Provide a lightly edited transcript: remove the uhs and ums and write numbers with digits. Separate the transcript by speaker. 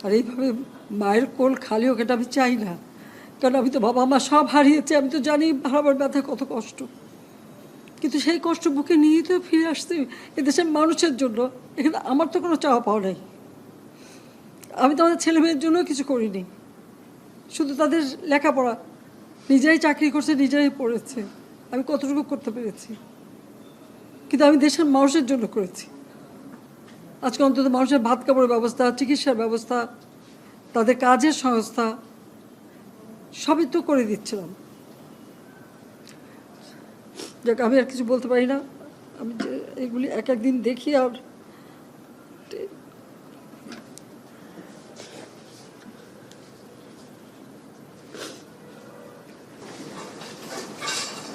Speaker 1: আর এইভাবে মায়ের কোল খালি হোক এটা আমি চাই না, কারণ আমি তো বাবা মা সব হারিয়েছি, আমি তো জানি হারাবার ব্যথা কত কষ্ট। কিন্তু সেই কষ্ট বুকে নিয়েই তো ফিরে আসতে এদেশের মানুষের জন্য। এখানে আমার তো কোনো চাওয়া পাওয়া নাই, আমি তো আমাদের ছেলে মেয়ের জন্য কিছু করিনি, শুধু তাদের লেখাপড়া। নিজেরাই চাকরি করছে, নিজেরাই পড়েছে, আমি কতটুকু করতে পেরেছি, কিন্তু আমি দেশের মানুষের জন্য করেছি। আজকে অন্তত মানুষের ভাত কাপড়ের ব্যবস্থা, চিকিৎসার ব্যবস্থা, তাদের কাজের সংস্থা সবই তো করে দিচ্ছিলাম। যাক, আমি আর কিছু বলতে পারি না। আমি যে এগুলি এক একদিন দেখি আর